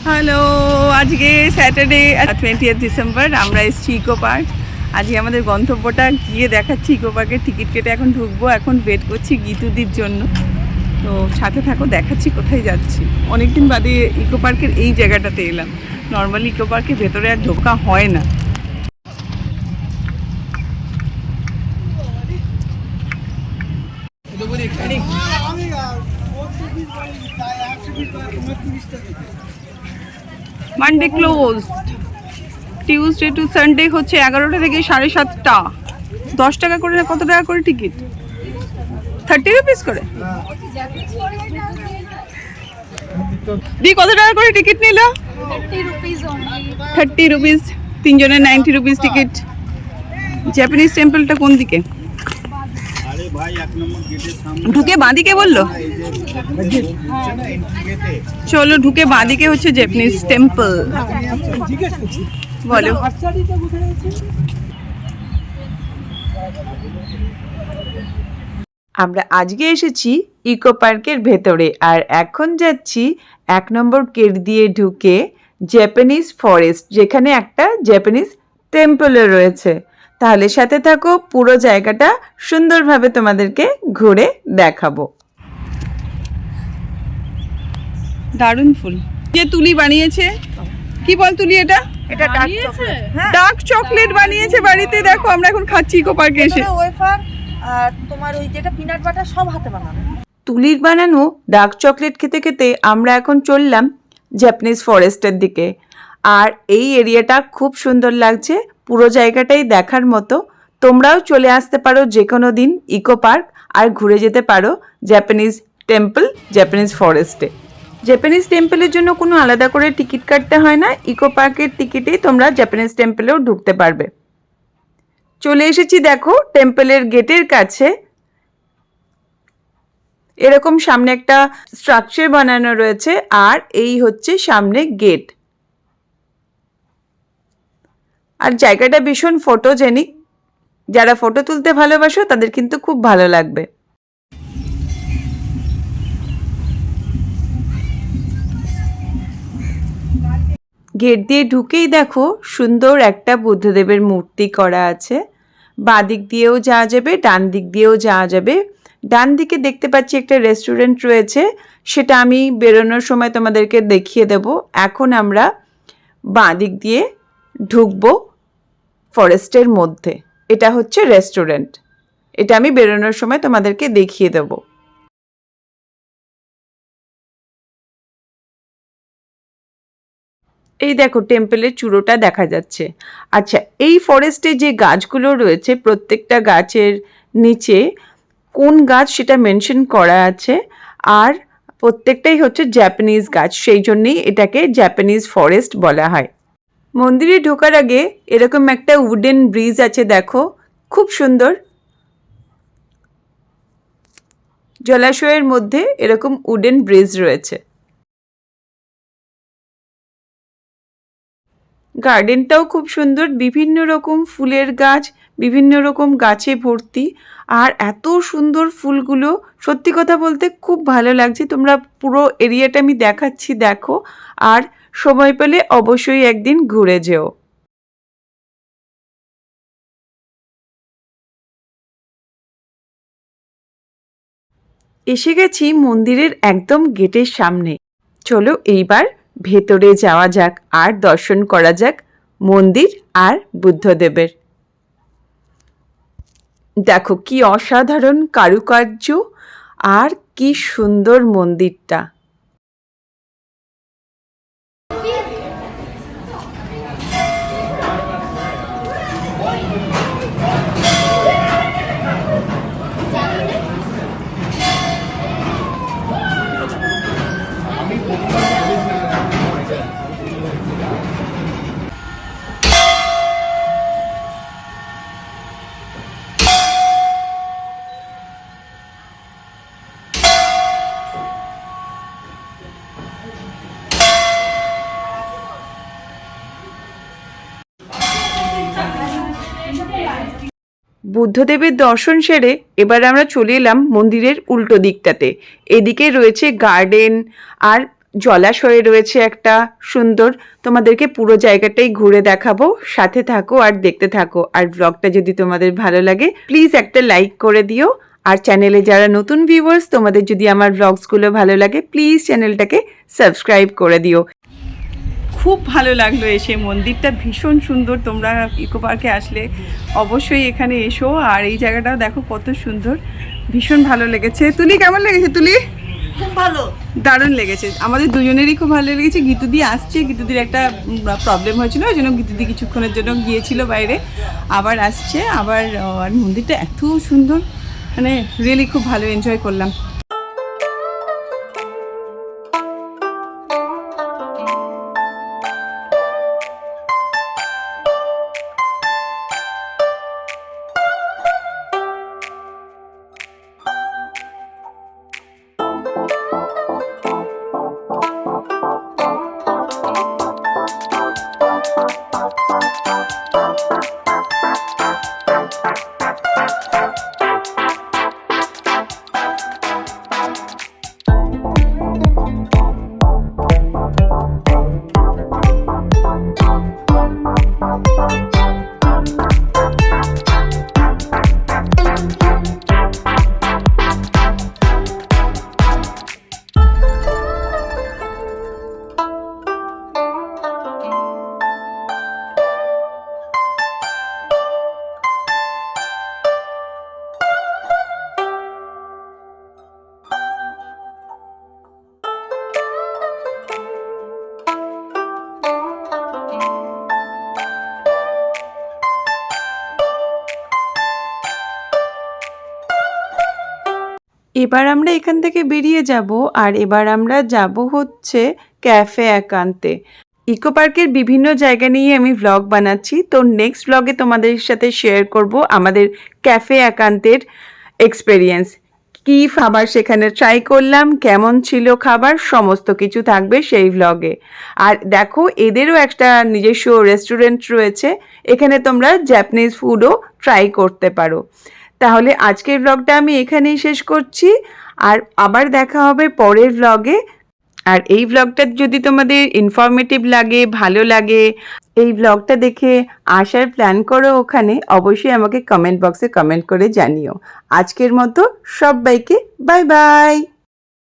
Hello, আজকে Saturday 20 December আমরা এসেছি ইকো পার্ক। আজকে আমাদের গন্তব্যটা গিয়ে দেখাচ্ছি। ইকো পার্কের টিকিট কেটে এখন ঢুকবো। এখন ওয়েট করছি গীতুদির জন্য। তো সাথে থাকো, দেখাচ্ছি কোথায় যাচ্ছি। অনেকদিন বাদে ইকো পার্কের এই জায়গাটাতে এলাম। নর্মালি ইকো পার্কের ভেতরে আর ঢোকা হয় না। Monday close, Tuesday to Sunday হচ্ছে 11টা থেকে 7:30। 10 টাকা করে না, কত টাকা করে টিকিট? 30 রুপিস করে। দি কত টাকা করে টিকিট নিল? 30 রুপিস, তিনজনের 90 রুপিস টিকিট। জাপানিজ টেম্পলটা কোন দিকে? ঢুকে বাঁদিকে বললো। চলো ঢুকে বাঁদিকে হচ্ছে জাপানিজ টেম্পল। বলো। আমরা আজকে এসেছি ইকো পার্কের ভেতরে, আর এখন যাচ্ছি 1 নম্বর গেট দিয়ে ঢুকে জাপানিজ ফরেস্ট, যেখানে একটা জাপানিজ টেম্পলও রয়েছে। তাহলে সাথে থাকো, পুরো জায়গাটা সুন্দরভাবে তোমাদেরকে ঘুরে দেখাবো। দারুণ ফুল। যে তুলি বানিয়েছে, কি বল তুলি এটা? এটা ডার্ক চকলেট বানিয়েছে বাড়িতে। দেখো আমরা এখন খাচ্ছি ইকো পার্কে এসে। ওয়েফার আর তোমার ওই যেটা পিনাট বাটার সব হাতে বানানো। তুলির বানানো ডার্ক চকলেট খেতে খেতে আমরা এখন চললাম জাপানিজ ফরেস্টের দিকে। আর এই এরিয়াটা খুব সুন্দর লাগছে, পুরো জায়গাটাই দেখার মতো। তোমরাও চলে আসতে পারো যে কোনো দিন ইকো পার্ক, আর ঘুরে যেতে পারো জাপানিজ টেম্পল, জাপানিজ ফরেস্টে। জাপানিজ টেম্পলের জন্য কোনো আলাদা করে টিকিট কাটতে হয় না, ইকো পার্কের টিকিটেই তোমরা জাপানিজ টেম্পলেও ঢুকতে পারবে। চলে এসেছি দেখো টেম্পলের গেটের কাছে। এরকম সামনে একটা স্ট্রাকচার বানানো রয়েছে, আর এই হচ্ছে সামনে গেট। আর জায়গাটা ভীষণ ফটোজেনিক, যারা ফটো তুলতে ভালোবাসো তাদের কিন্তু খুব ভালো লাগবে। গেট দিয়ে ঢুকেই দেখো সুন্দর একটা বুদ্ধদেবের মূর্তি করা আছে। বাঁ দিক দিয়েও যাওয়া যাবে, ডান দিক দিয়েও যাওয়া যাবে। ডান দিকে দেখতে পাচ্ছি একটা রেস্টুরেন্ট রয়েছে, সেটা আমি বেরোনোর সময় তোমাদেরকে দেখিয়ে দেব। এখন আমরা বাঁ দিক দিয়ে ঢুকবো ফরেস্টের মধ্যে। এটা হচ্ছে রেস্টুরেন্ট, এটা আমি বেরোনোর সময় তোমাদেরকে দেখিয়ে দেবো। এই দেখো টেম্পলের চূড়োটা দেখা যাচ্ছে। আচ্ছা, এই ফরেস্টে যে গাছগুলো রয়েছে প্রত্যেকটা গাছের নিচে কোন গাছ সেটা মেনশন করা আছে, আর প্রত্যেকটাই হচ্ছে জাপানিজ গাছ, সেই জন্যেই এটাকে জাপানিজ ফরেস্ট বলা হয়। মন্দিরে ঢোকার আগে এরকম একটা উডেন ব্রিজ আছে, দেখো খুব সুন্দর। জলাশয়ের মধ্যে এরকম উডেন ব্রিজ রয়েছে। গার্ডেনটাও খুব সুন্দর, বিভিন্ন রকম ফুলের গাছ, বিভিন্ন রকম গাছে ভর্তি। আর এত সুন্দর ফুলগুলো, সত্যি কথা বলতে খুব ভালো লাগছে। তোমরা পুরো এরিয়াটা আমি দেখাচ্ছি, দেখো। আর সময় পেলে অবশ্যই একদিন ঘুরে যেও। এসে গেছি মন্দিরের একদম গেটের সামনে। চলো এইবার ভেতরে যাওয়া যাক আর দর্শন করা যাক মন্দির আর বুদ্ধদেবের। দেখো কি অসাধারণ কারুকার্য, আর কি সুন্দর মন্দিরটা। বুদ্ধদেবের দর্শন সেরে এবার আমরা চলে এলাম মন্দিরের উল্টো দিকটাতে। এদিকে রয়েছে গার্ডেন, আর জলাশয় রয়েছে একটা সুন্দর। তোমাদেরকে পুরো জায়গাটাই ঘুরে দেখাবো, সাথে থাকো আর দেখতে থাকো। আর ব্লগটা যদি তোমাদের ভালো লাগে প্লিজ একটা লাইক করে দিও। আর চ্যানেলে যারা নতুন ভিউয়ার্স, তোমাদের যদি আমার ব্লগসগুলো ভালো লাগে প্লিজ চ্যানেলটাকে সাবস্ক্রাইব করে দিও। খুব ভালো লাগলো এসে, মন্দিরটা ভীষণ সুন্দর। তোমরা ইকো পার্কে আসলে অবশ্যই এখানে এসো। আর এই জায়গাটাও দেখো কত সুন্দর, ভীষণ ভালো লেগেছে। তুলি কেমন লেগেছে? তুলি খুব ভালো। দারুণ লেগেছে, আমাদের দুজনেরই খুব ভালো লেগেছে। গীতুদি আসছে, গীতুদির একটা প্রবলেম হয়েছিল, ওই জন্য গীতুদি কিছুক্ষণের জন্য গিয়েছিল বাইরে, আবার আসছে আবার। আর মন্দিরটা এত সুন্দর, মানে রিয়েলি খুব ভালো এনজয় করলাম। এবার আমরা এখান থেকে বেরিয়ে যাব। আর এবার আমরা যাব হচ্ছে ক্যাফে একান্তে। ইকো পার্কের বিভিন্ন জায়গা নিয়ে আমি ভ্লগ বানাচ্ছি, তো নেক্সট ভ্লগে তোমাদের সাথে শেয়ার করব আমাদের ক্যাফে একান্তের এক্সপেরিয়েন্স। কী খাবার সেখানে ট্রাই করলাম, কেমন ছিল খাবার, সমস্ত কিছু থাকবে সেই ভ্লগে। আর দেখো, এদেরও একটা নিজস্ব রেস্টুরেন্ট রয়েছে, এখানে তোমরা জাপানিজ ফুডও ট্রাই করতে পারো। তাহলে আজকের ব্লগটা আমি এখানেই শেষ করছি, আর আবার দেখা হবে পরের ব্লগে। আর এই ব্লগটা যদি তোমাদের ইনফরমেটিভ লাগে, ভালো লাগে, এই ব্লগটা দেখে আসার প্ল্যান করো ওখানে, অবশ্যই আমাকে কমেন্ট বক্সে কমেন্ট করে জানিও। আজকের মতো সবাইকে বাই বাই।